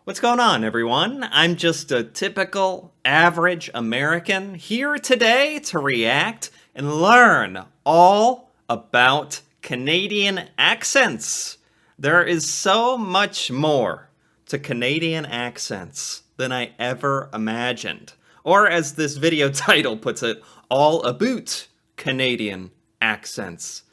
What's going on, everyone? I'm just a typical, average American here today to react and learn all about Canadian accents. There is so much more to Canadian accents than I ever imagined. Or as this video title puts it, all about Canadian accents.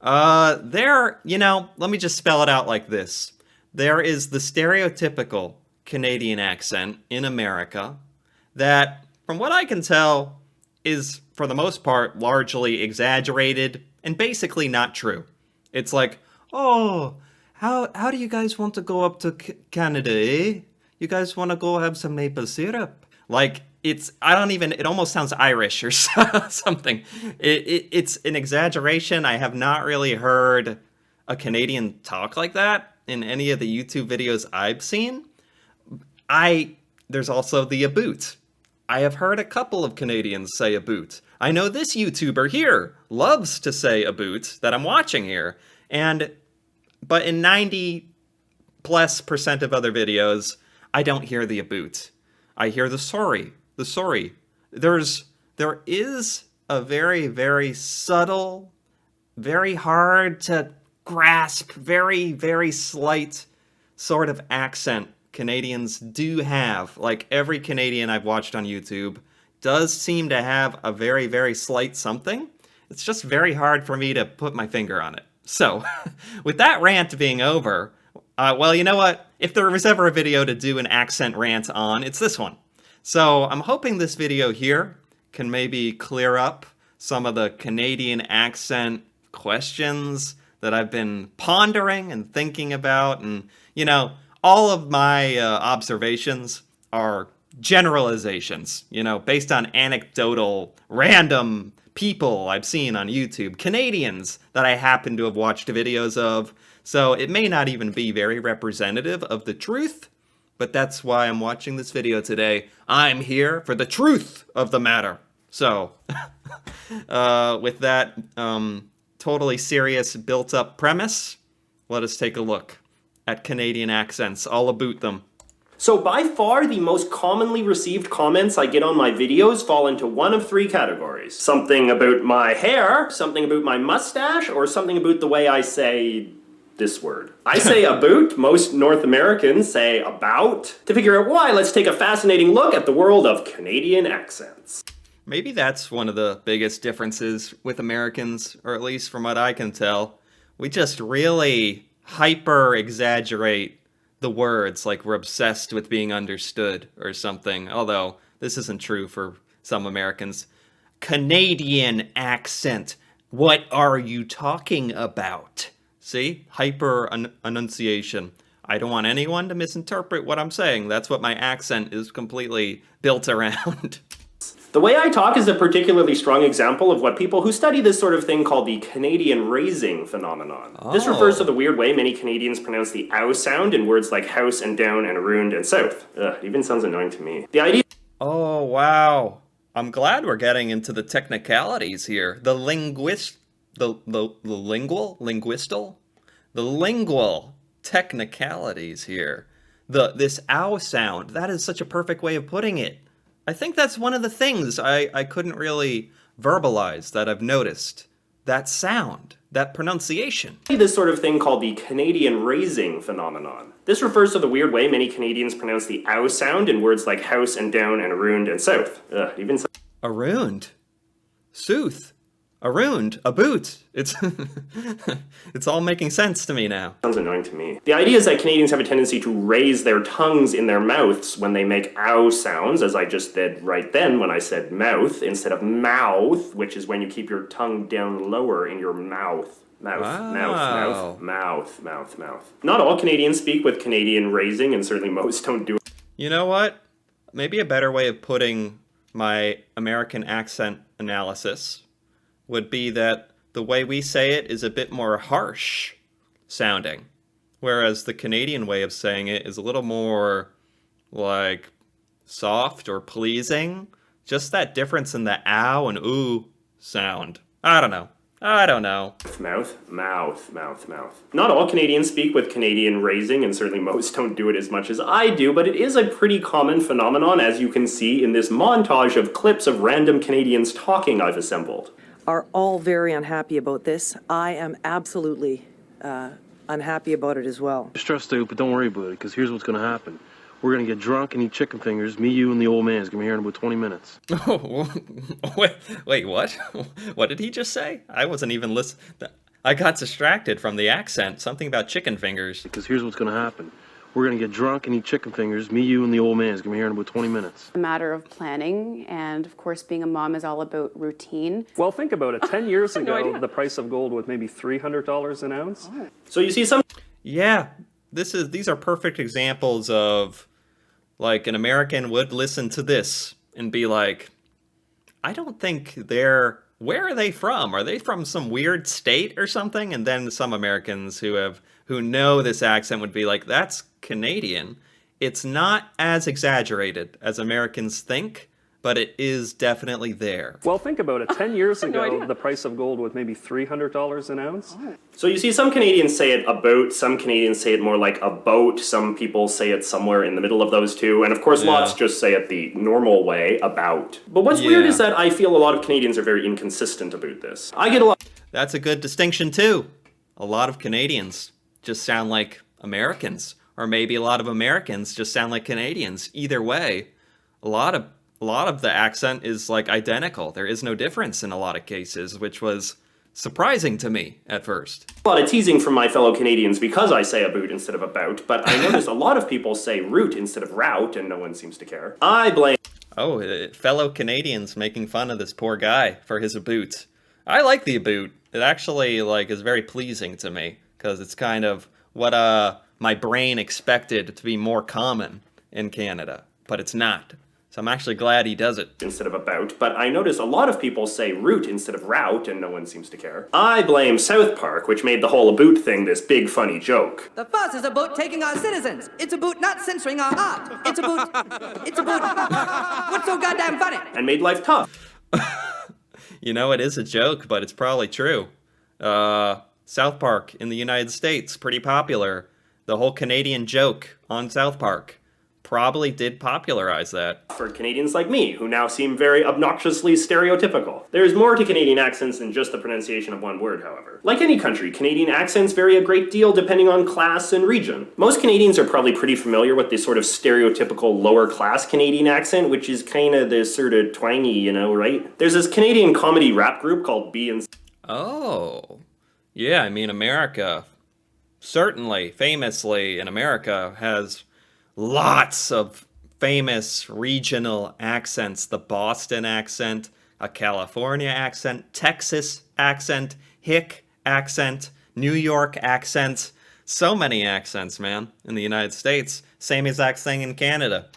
Let me just spell it out like this. There is the stereotypical Canadian accent in America that, from what I can tell, is, for the most part, largely exaggerated and basically not true. It's like, oh, how do you guys want to go up to Canada, eh? You guys want to go have some maple syrup? Like, it almost sounds Irish or something. It's an exaggeration. I have not really heard a talk like that in any of the YouTube videos I've seen. There's also the aboot. I have heard a couple of Canadians say aboot. I know this YouTuber here loves to say aboot that I'm watching here. But in 90+% of other videos, I don't hear the aboot. I hear the sorry. There is a very, very subtle, very hard to grasp, very, very slight sort of accent Canadians do have. Like, every Canadian I've watched on YouTube does seem to have a very, very slight something. It's just very hard for me to put my finger on it. So, with that rant being over, well, you know what? If there was ever a video to do an accent rant on, it's this one. So, I'm hoping this video here can maybe clear up some of the Canadian accent questions that I've been pondering and thinking about. And, all of my observations are generalizations, based on anecdotal, random people I've seen on YouTube, Canadians that I happen to have watched videos of. So it may not even be very representative of the truth, but that's why I'm watching this video today. I'm here for the truth of the matter. So, with that totally serious built-up premise, let us take a look at Canadian accents, all about them. So by far, the most commonly received comments I get on my videos fall into one of three categories. Something about my hair, something about my mustache, or something about the way I say this word. I say about, most North Americans say about. To figure out why, let's take a fascinating look at the world of Canadian accents. Maybe that's one of the biggest differences with Americans, or at least from what I can tell. We just really hyper-exaggerate the words, like we're obsessed with being understood or something. Although, this isn't true for some Americans. Canadian accent. What are you talking about? See? Hyper-enunciation. I don't want anyone to misinterpret what I'm saying. That's what my accent is completely built around. The way I talk is a particularly strong example of what people who study this sort of thing call the Canadian raising phenomenon. Oh. This refers to the weird way many Canadians pronounce the ow sound in words like house and down and around and south. Ugh, it even sounds annoying to me. The idea— Oh, wow. I'm glad we're getting into the technicalities here. The lingual technicalities here. This ow sound, that is such a perfect way of putting it. I think that's one of the things I couldn't really verbalize that I've noticed. That sound, that pronunciation. This sort of thing called the Canadian raising phenomenon. This refers to the weird way many Canadians pronounce the ow sound in words like house and down and around and south. Ugh, even so— Around? Sooth? Around? A boot? It's all making sense to me now. Sounds annoying to me. The idea is that Canadians have a tendency to raise their tongues in their mouths when they make ow sounds, as I just did right then when I said mouth, instead of mouth, which is when you keep your tongue down lower in your mouth. Mouth, wow. mouth. Not all Canadians speak with Canadian raising, and certainly most don't do it. You know what? Maybe a better way of putting my American accent analysis would be that the way we say it is a bit more harsh sounding, whereas the Canadian way of saying it is a little more, like, soft or pleasing. Just that difference in the ow and ooh sound. I don't know. I don't know. Mouth. Not all Canadians speak with Canadian raising, and certainly most don't do it as much as I do, but it is a pretty common phenomenon, as you can see in this montage of clips of random Canadians talking I've assembled. Are all very unhappy about this. I am absolutely unhappy about it as well. Stressed out, but don't worry about it, because here's what's going to happen. We're going to get drunk and eat chicken fingers. Me, you, and the old man is going to be here in about 20 minutes. Wait, what? What did he just say? I wasn't even listening. I got distracted from the accent. Something about chicken fingers. Because here's what's going to happen. We're going to get drunk and eat chicken fingers. Me, you, and the old man is going to be here in about 20 minutes. A matter of planning, and of course being a mom is all about routine. Well, think about it. 10 years ago, the price of gold was maybe $300 an ounce. So you see some... Yeah, these are perfect examples of, like, an American would listen to this and be like, I don't think where are they from? Are they from some weird state or something? And then some Americans who know this accent would be like, that's Canadian. It's not as exaggerated as Americans think, but it is definitely there. Well, think about it. 10 years ago, the price of gold was maybe $300 an ounce. So you see some Canadians say it about, some Canadians say it more like a boat, some people say it somewhere in the middle of those two, and of course lots just say it the normal way, about. But what's weird is that I feel a lot of Canadians are very inconsistent about this. I get a lot... That's a good distinction too. A lot of Canadians just sound like Americans, or maybe a lot of Americans just sound like Canadians. Either way, a lot of the accent is like identical. There is no difference in a lot of cases, which was surprising to me at first. A lot of teasing from my fellow Canadians because I say about instead of about, but I notice a lot of people say route instead of route, and no one seems to care. I blame... Oh, fellow Canadians making fun of this poor guy for his aboot. I like the aboot. It actually, like, is very pleasing to me, because it's kind of what my brain expected to be more common in Canada, but it's not. So I'm actually glad he does it. Instead of about, but I notice a lot of people say route instead of route, and no one seems to care. I blame South Park, which made the whole aboot thing this big funny joke. The fuss is about taking our citizens. It's about not censoring our art. It's about what's so goddamn funny? And made life tough. You know, it is a joke, but it's probably true. South Park in the United States, pretty popular. The whole Canadian joke on South Park probably did popularize that. For Canadians like me, who now seem very obnoxiously stereotypical. There's more to Canadian accents than just the pronunciation of one word, however. Like any country, Canadian accents vary a great deal depending on class and region. Most Canadians are probably pretty familiar with this sort of stereotypical lower-class Canadian accent, which is kind of this sort of twangy, you know, right? There's this Canadian comedy rap group called B&C. Oh. Yeah, I mean, America, certainly, famously in America, has lots of famous regional accents. The Boston accent, a California accent, Texas accent, Hick accent, New York accent. So many accents, man, in the United States. Same exact thing in Canada.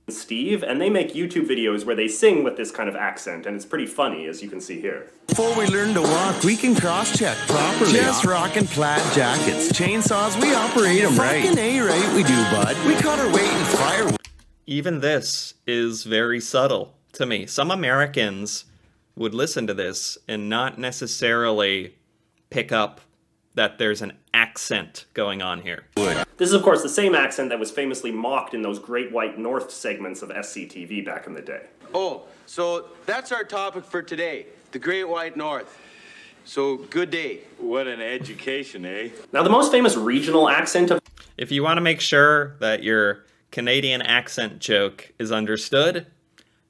Steve, and they make YouTube videos where they sing with this kind of accent, and it's pretty funny, as you can see here. Before we learn to walk, we can cross-check properly. Just rockin' plaid jackets. Chainsaws, we operate them right. Fucking A-right we do, bud. We cut our weight in firewood. Even this is very subtle to me. Some Americans would listen to this and not necessarily pick up that there's an accent going on here. This is, of course, the same accent that was famously mocked in those Great White North segments of SCTV back in the day. Oh, so that's our topic for today, the Great White North. So, good day. What an education, eh? Now, the most famous regional accent of... If you want to make sure that your Canadian accent joke is understood,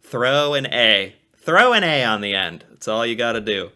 throw an A. Throw an A on the end. That's all you gotta do.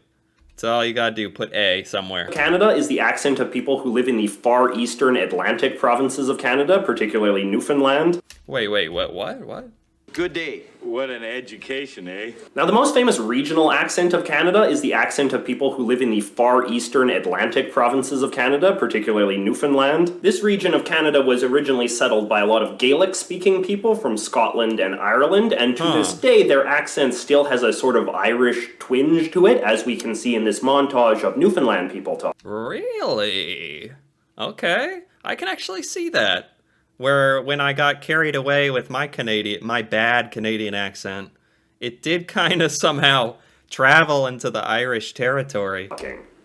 That's all you gotta do, put A somewhere. Canada is the accent of people who live in the far eastern Atlantic provinces of Canada, particularly Newfoundland. Wait, what? Good day. What an education, eh? Now, the most famous regional accent of Canada is the accent of people who live in the far eastern Atlantic provinces of Canada, particularly Newfoundland. This region of Canada was originally settled by a lot of Gaelic-speaking people from Scotland and Ireland, and to this day, their accent still has a sort of Irish twinge to it, as we can see in this montage of Newfoundland people talk. Really? Okay, I can actually see that. Where when I got carried away with my bad Canadian accent, it did kind of somehow travel into the Irish territory.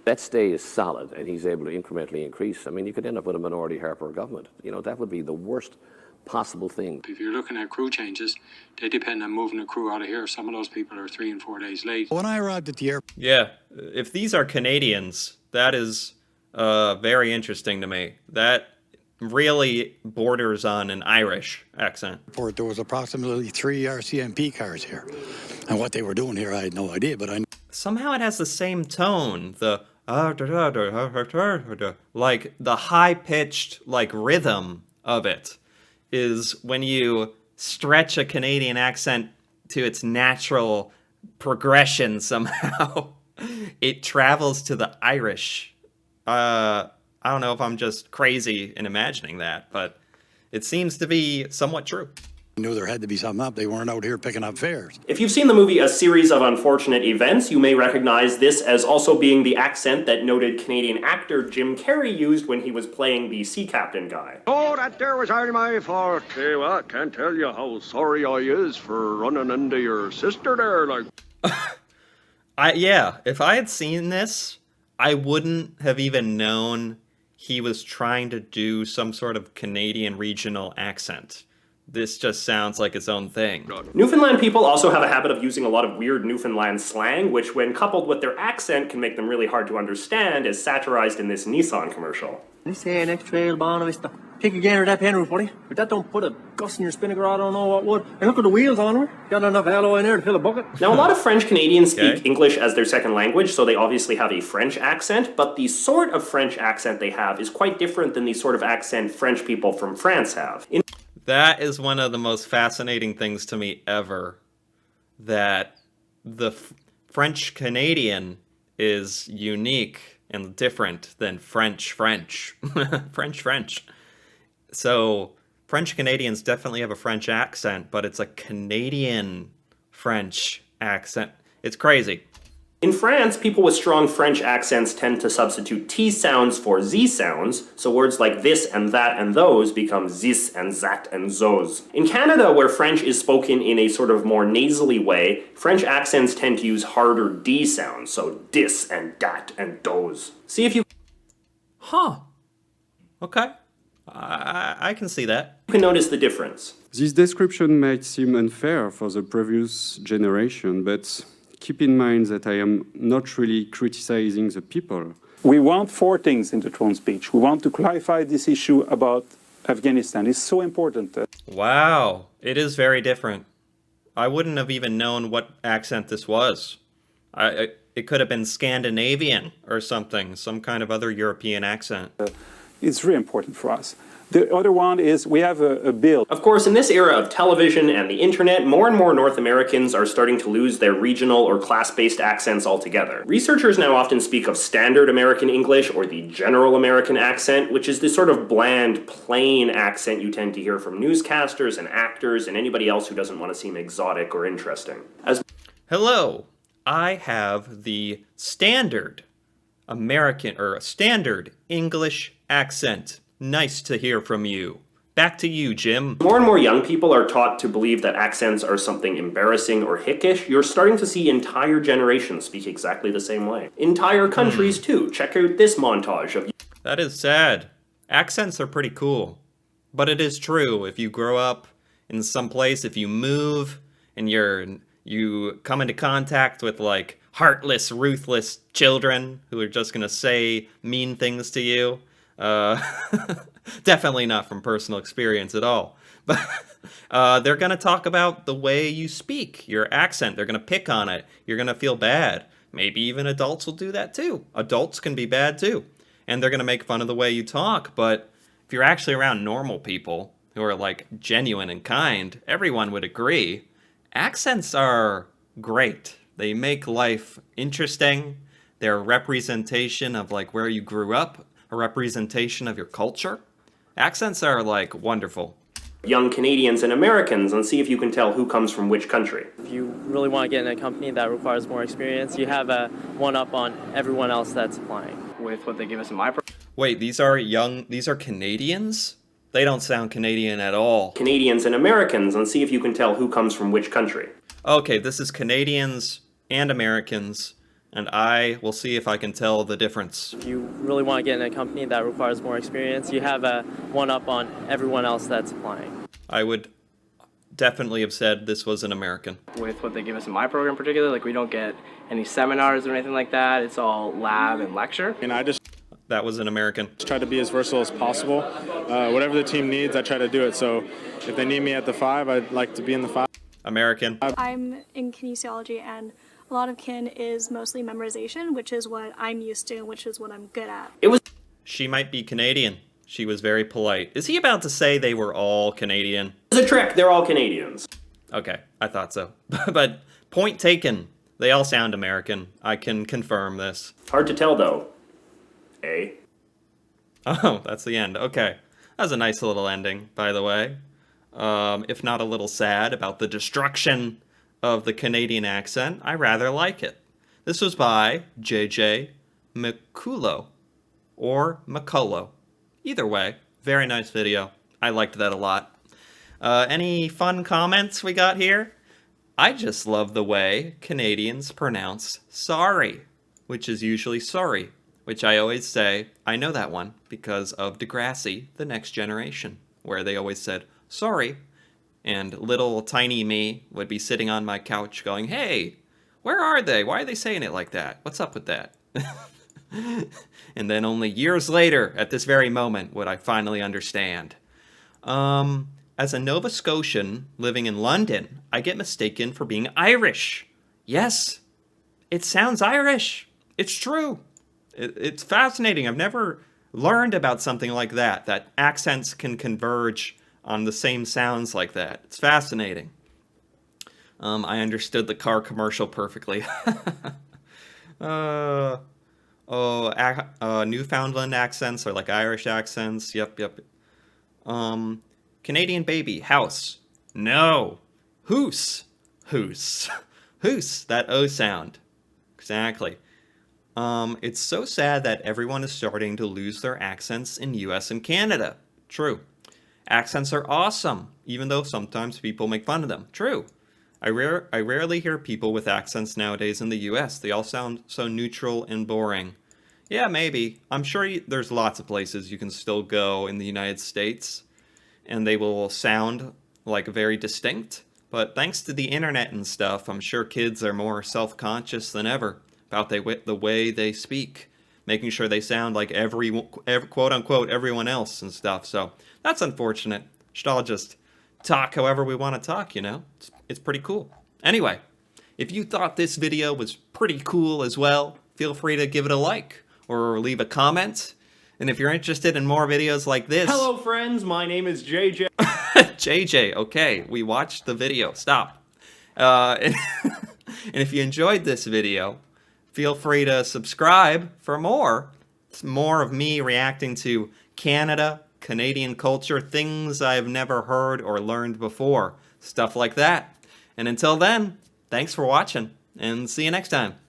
that stays solid and he's able to incrementally increase, I mean, you could end up with a minority Harper government. You know, that would be the worst possible thing. If you're looking at crew changes, they depend on moving a crew out of here. Some of those people are 3 and 4 days late. When I arrived at the airport... Yeah, if these are Canadians, that is very interesting to me. That really borders on an Irish accent. There was approximately 3 RCMP cars here. And what they were doing here, I had no idea, but I... Somehow it has the same tone, the like the high-pitched like rhythm of it is when you stretch a Canadian accent to its natural progression somehow. It travels to the Irish. I don't know if I'm just crazy in imagining that, but it seems to be somewhat true. I knew there had to be something up. They weren't out here picking up fares. If you've seen the movie A Series of Unfortunate Events, you may recognize this as also being the accent that noted Canadian actor Jim Carrey used when he was playing the sea captain guy. Oh, that there was only my fault. Hey, well, I can't tell you how sorry I is for running into your sister there, like... Yeah, if I had seen this, I wouldn't have even known he was trying to do some sort of Canadian regional accent. This just sounds like its own thing. Newfoundland people also have a habit of using a lot of weird Newfoundland slang, which when coupled with their accent can make them really hard to understand, as satirized in this Nissan commercial. This here next trail, Bonavista. Pick again or that penroof, buddy. If that don't put a gust in your spinnaker, I don't know what would. And look at the wheels on her. Got enough alloy in there to fill a bucket. Now, a lot of French Canadians speak English as their second language, so they obviously have a French accent, but the sort of French accent they have is quite different than the sort of accent French people from France have. That is one of the most fascinating things to me ever, that the French Canadian is unique and different than French. French. So French Canadians definitely have a French accent, but it's a Canadian French accent. It's crazy. In France, people with strong French accents tend to substitute T sounds for Z sounds, so words like this and that and those become zis and zat and zos. In Canada, where French is spoken in a sort of more nasally way, French accents tend to use harder D sounds, so dis and dat and dose. See if you... Huh. Okay. I can see that. You can notice the difference. This description might seem unfair for the previous generation, but keep in mind that I am not really criticizing the people. We want 4 things in the throne speech. We want to clarify this issue about Afghanistan. It's so important. Wow, it is very different. I wouldn't have even known what accent this was. It could have been Scandinavian or something, some kind of other European accent. It's really important for us. The other one is we have a bill. Of course, in this era of television and the internet, more and more North Americans are starting to lose their regional or class-based accents altogether. Researchers now often speak of standard American English or the general American accent, which is this sort of bland, plain accent you tend to hear from newscasters and actors and anybody else who doesn't want to seem exotic or interesting. Hello, I have the standard American or standard English accent. Nice to hear from you. Back to you, Jim. More and more young people are taught to believe that accents are something embarrassing or hickish. You're starting to see entire generations speak exactly the same way. Entire countries, too. Check out this montage of... That is sad. Accents are pretty cool. But it is true, if you grow up in some place, if you move, and you come into contact with, like, heartless, ruthless children who are just gonna say mean things to you, definitely not from personal experience at all. But they're going to talk about the way you speak, your accent. They're going to pick on it. You're going to feel bad. Maybe even adults will do that too. Adults can be bad too. And they're going to make fun of the way you talk. But if you're actually around normal people who are like genuine and kind, everyone would agree. Accents are great. They make life interesting. They're a representation of like where you grew up. A representation of your culture. Accents are, like, wonderful. Young Canadians and Americans and see if you can tell who comes from which country. If you really want to get in a company that requires more experience, you have a one-up on everyone else that's applying. With what they give us in my... Wait, these are Canadians? They don't sound Canadian at all. Canadians and Americans and see if you can tell who comes from which country. Okay, this is Canadians and Americans. and I will see if I can tell the difference. If you really want to get in a company that requires more experience, you have a one-up on everyone else that's applying. I would definitely have said this was an American. With what they give us in my program in particular, like we don't get any seminars or anything like that. It's all lab and lecture. And I just That was an American. try to be as versatile as possible. Whatever the team needs, I try to do it. So if they need me at the 5, I'd like to be in the 5. American. I'm in kinesiology, and a lot of kin is mostly memorization, which is what I'm used to, which is what I'm good at. She might be Canadian. She was very polite. Is he about to say they were all Canadian? It's a trick. They're all Canadians. Okay, I thought so. But point taken. They all sound American. I can confirm this. Hard to tell, though. Eh? Oh, that's the end. Okay. That was a nice little ending, by the way. If not a little sad about the destruction of the Canadian accent, I rather like it. This was by JJ McCullough, or McCullough. Either way, very nice video. I liked that a lot. Any fun comments we got here? I just love the way Canadians pronounce sorry, which is usually sorry, which I always say, I know that one because of Degrassi, The Next Generation, where they always said sorry, and little tiny me would be sitting on my couch going, hey, where are they? Why are they saying it like that? What's up with that? And then only years later, at this very moment, would I finally understand. As a Nova Scotian living in London, I get mistaken for being Irish. Yes, it sounds Irish. It's true. It's fascinating. I've never learned about something like that accents can converge on the same sounds like that. It's fascinating. I understood the car commercial perfectly. Newfoundland accents are like Irish accents. Yep. Canadian baby, house. No. Hoose. Hoose. Hoose, that O sound. Exactly. It's so sad that everyone is starting to lose their accents in US and Canada. True. Accents are awesome, even though sometimes people make fun of them. True. I rarely hear people with accents nowadays in the US. They all sound so neutral and boring. Yeah, maybe. I'm sure there's lots of places you can still go in the United States, and they will sound like very distinct. But thanks to the internet and stuff, I'm sure kids are more self-conscious than ever about the way they speak, making sure they sound like quote-unquote everyone else and stuff. So that's unfortunate. Should all just talk however we want to talk, you know? It's pretty cool. Anyway, if you thought this video was pretty cool as well, feel free to give it a like or leave a comment. And if you're interested in more videos like this... Hello, friends. My name is JJ. JJ, okay. We watched the video. Stop. And if you enjoyed this video, feel free to subscribe for more. It's more of me reacting to Canada, Canadian culture, things I've never heard or learned before. Stuff like that. And until then, thanks for watching, and see you next time.